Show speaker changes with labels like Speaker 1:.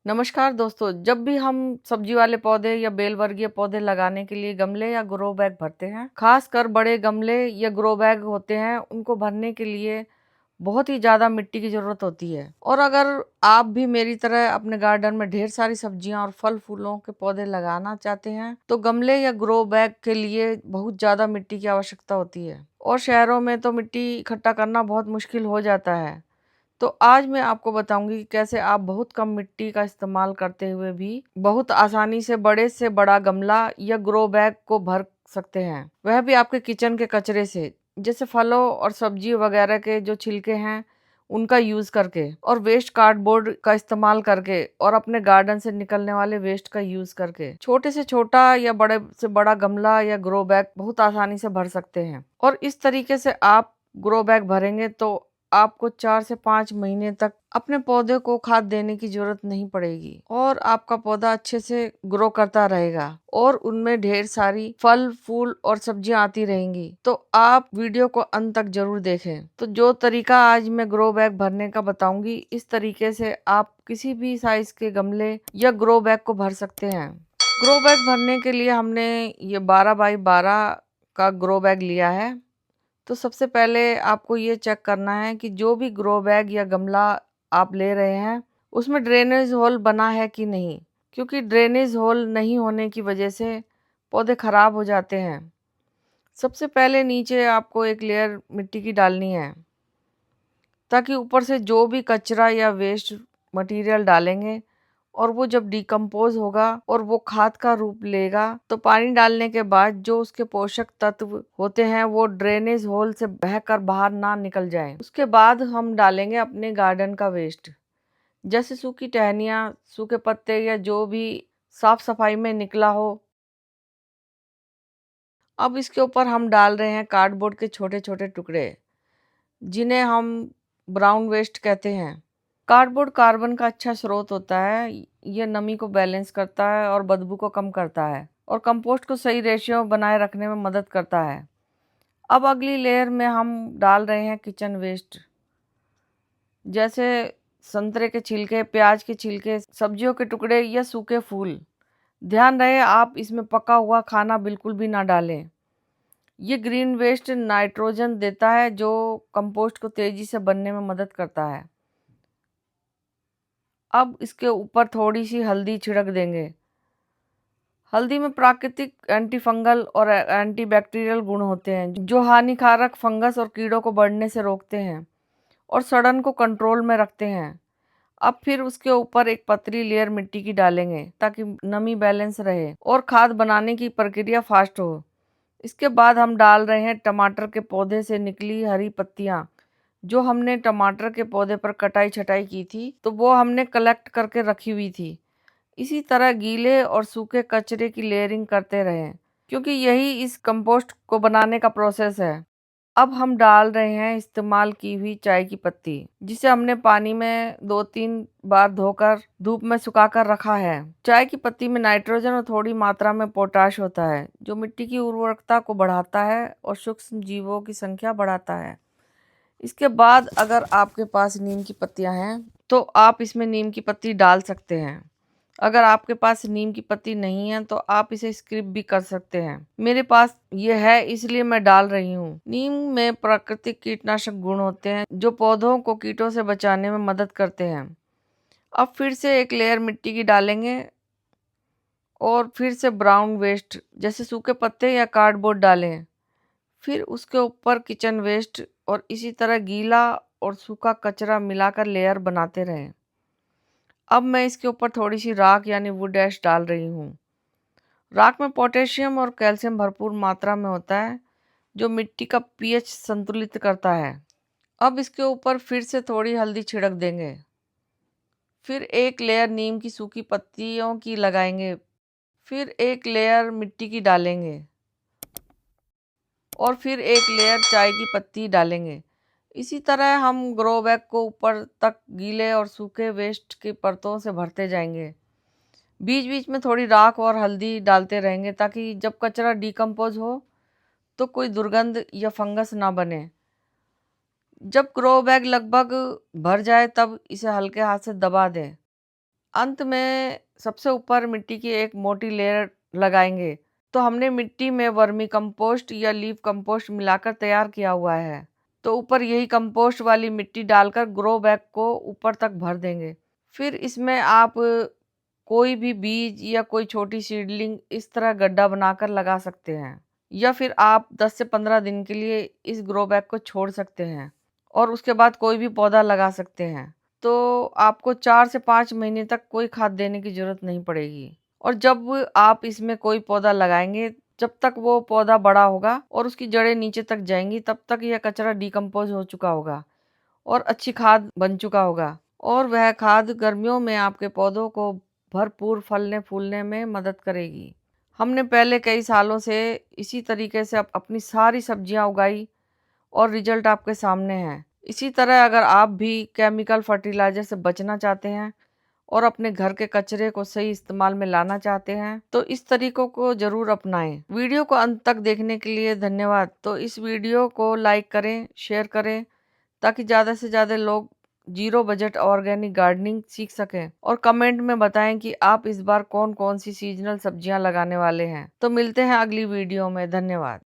Speaker 1: नमस्कार दोस्तों, जब भी हम सब्जी वाले पौधे या बेल वर्गीय पौधे लगाने के लिए गमले या ग्रो बैग भरते हैं, खासकर बड़े गमले या ग्रो बैग होते हैं, उनको भरने के लिए बहुत ही ज़्यादा मिट्टी की ज़रूरत होती है। और अगर आप भी मेरी तरह अपने गार्डन में ढेर सारी सब्जियां और फल फूलों के पौधे लगाना चाहते हैं, तो गमले या ग्रो बैग के लिए बहुत ज़्यादा मिट्टी की आवश्यकता होती है। और शहरों में तो मिट्टी इकट्ठा करना बहुत मुश्किल हो जाता है। तो आज मैं आपको बताऊंगी कि कैसे आप बहुत कम मिट्टी का इस्तेमाल करते हुए भी बहुत आसानी से बड़े से बड़ा गमला या ग्रो बैग को भर सकते हैं, वह भी आपके किचन के कचरे से, जैसे फलों और सब्जी वगैरह के जो छिलके हैं उनका यूज करके, और वेस्ट कार्डबोर्ड का इस्तेमाल करके, और अपने गार्डन से निकलने वाले वेस्ट का यूज करके छोटे से छोटा या बड़े से बड़ा गमला या ग्रो बैग बहुत आसानी से भर सकते हैं। और इस तरीके से आप ग्रो बैग भरेंगे तो आपको 4 से 5 महीने तक अपने पौधे को खाद देने की जरूरत नहीं पड़ेगी, और आपका पौधा अच्छे से ग्रो करता रहेगा और उनमें ढेर सारी फल फूल और सब्जियां आती रहेंगी। तो आप वीडियो को अंत तक जरूर देखें। तो जो तरीका आज मैं ग्रो बैग भरने का बताऊंगी, इस तरीके से आप किसी भी साइज के गमले या ग्रो बैग को भर सकते हैं। ग्रो बैग भरने के लिए हमने ये 12 बाई 12 का ग्रो बैग लिया है। तो सबसे पहले आपको ये चेक करना है कि जो भी ग्रो बैग या गमला आप ले रहे हैं उसमें ड्रेनेज होल बना है कि नहीं, क्योंकि ड्रेनेज होल नहीं होने की वजह से पौधे खराब हो जाते हैं। सबसे पहले नीचे आपको एक लेयर मिट्टी की डालनी है, ताकि ऊपर से जो भी कचरा या वेस्ट मटेरियल डालेंगे और वो जब डिकम्पोज होगा और वो खाद का रूप लेगा, तो पानी डालने के बाद जो उसके पोषक तत्व होते हैं वो ड्रेनेज होल से बहकर बाहर ना निकल जाए। उसके बाद हम डालेंगे अपने गार्डन का वेस्ट, जैसे सूखी टहनियाँ, सूखे पत्ते या जो भी साफ सफाई में निकला हो। अब इसके ऊपर हम डाल रहे हैं कार्डबोर्ड के छोटे छोटे टुकड़े, जिन्हें हम ब्राउन वेस्ट कहते हैं। कार्डबोर्ड कार्बन का अच्छा स्रोत होता है। ये नमी को बैलेंस करता है और बदबू को कम करता है, और कंपोस्ट को सही रेशियो बनाए रखने में मदद करता है। अब अगली लेयर में हम डाल रहे हैं किचन वेस्ट, जैसे संतरे के छिलके, प्याज के छिलके, सब्जियों के टुकड़े या सूखे फूल। ध्यान रहे आप इसमें पका हुआ खाना बिल्कुल भी ना डालें। ये ग्रीन वेस्ट नाइट्रोजन देता है जो कंपोस्ट को तेजी से बनने में मदद करता है। अब इसके ऊपर थोड़ी सी हल्दी छिड़क देंगे। हल्दी में प्राकृतिक एंटी फंगल और एंटी बैक्टीरियल गुण होते हैं, जो हानिकारक फंगस और कीड़ों को बढ़ने से रोकते हैं और सड़न को कंट्रोल में रखते हैं। अब फिर उसके ऊपर एक पतली लेयर मिट्टी की डालेंगे, ताकि नमी बैलेंस रहे और खाद बनाने की प्रक्रिया फास्ट हो। इसके बाद हम डाल रहे हैं टमाटर के पौधे से निकली हरी पत्तियां, जो हमने टमाटर के पौधे पर कटाई छटाई की थी, तो वो हमने कलेक्ट करके रखी हुई थी। इसी तरह गीले और सूखे कचरे की लेयरिंग करते रहें, क्योंकि यही इस कंपोस्ट को बनाने का प्रोसेस है। अब हम डाल रहे हैं इस्तेमाल की हुई चाय की पत्ती, जिसे हमने पानी में 2-3 बार धोकर धूप में सुखाकर रखा है। चाय की पत्ती में नाइट्रोजन और थोड़ी मात्रा में पोटाश होता है, जो मिट्टी की उर्वरकता को बढ़ाता है और सूक्ष्म जीवों की संख्या बढ़ाता है। इसके बाद अगर आपके पास नीम की पत्तियां हैं तो आप इसमें नीम की पत्ती डाल सकते हैं। अगर आपके पास नीम की पत्ती नहीं है तो आप इसे स्किप भी कर सकते हैं। मेरे पास ये है इसलिए मैं डाल रही हूँ। नीम में प्राकृतिक कीटनाशक गुण होते हैं, जो पौधों को कीटों से बचाने में मदद करते हैं। अब फिर से एक लेयर मिट्टी की डालेंगे और फिर से ब्राउन वेस्ट, जैसे सूखे पत्ते या कार्डबोर्ड डालें। फिर उसके ऊपर किचन वेस्ट और इसी तरह गीला और सूखा कचरा मिलाकर लेयर बनाते रहें। अब मैं इसके ऊपर थोड़ी सी राख यानी वुड ऐश डाल रही हूँ। राख में पोटेशियम और कैल्शियम भरपूर मात्रा में होता है, जो मिट्टी का पीएच संतुलित करता है। अब इसके ऊपर फिर से थोड़ी हल्दी छिड़क देंगे। फिर एक लेयर नीम की सूखी पत्तियों की लगाएंगे। फिर एक लेयर मिट्टी की डालेंगे और फिर एक लेयर चाय की पत्ती डालेंगे। इसी तरह हम ग्रो बैग को ऊपर तक गीले और सूखे वेस्ट की परतों से भरते जाएंगे। बीच बीच में थोड़ी राख और हल्दी डालते रहेंगे, ताकि जब कचरा डिकम्पोज हो तो कोई दुर्गंध या फंगस ना बने। जब ग्रो बैग लगभग भर जाए तब इसे हल्के हाथ से दबा दें। अंत में सबसे ऊपर मिट्टी की एक मोटी लेयर लगाएंगे। तो हमने मिट्टी में वर्मी कंपोस्ट या लीफ कंपोस्ट मिलाकर तैयार किया हुआ है। तो ऊपर यही कंपोस्ट वाली मिट्टी डालकर ग्रो बैग को ऊपर तक भर देंगे। फिर इसमें आप कोई भी बीज या कोई छोटी सीडलिंग इस तरह गड्ढा बनाकर लगा सकते हैं, या फिर आप 10 से 15 दिन के लिए इस ग्रो बैग को छोड़ सकते हैं और उसके बाद कोई भी पौधा लगा सकते हैं। तो आपको 4 से 5 महीने तक कोई खाद देने की जरूरत नहीं पड़ेगी। और जब आप इसमें कोई पौधा लगाएंगे, जब तक वो पौधा बड़ा होगा और उसकी जड़ें नीचे तक जाएंगी, तब तक यह कचरा डिकम्पोज हो चुका होगा और अच्छी खाद बन चुका होगा। और वह खाद गर्मियों में आपके पौधों को भरपूर फलने फूलने में मदद करेगी। हमने पहले कई सालों से इसी तरीके से अपनी सारी सब्जियां उगाई और रिजल्ट आपके सामने है। इसी तरह अगर आप भी केमिकल फर्टिलाइजर से बचना चाहते हैं और अपने घर के कचरे को सही इस्तेमाल में लाना चाहते हैं, तो इस तरीकों को जरूर अपनाएं। वीडियो को अंत तक देखने के लिए धन्यवाद। तो इस वीडियो को लाइक करें, शेयर करें, ताकि ज़्यादा से ज़्यादा लोग जीरो बजट ऑर्गेनिक गार्डनिंग सीख सकें। और कमेंट में बताएं कि आप इस बार कौन कौन सी सीजनल सब्जियां लगाने वाले हैं। तो मिलते हैं अगली वीडियो में। धन्यवाद।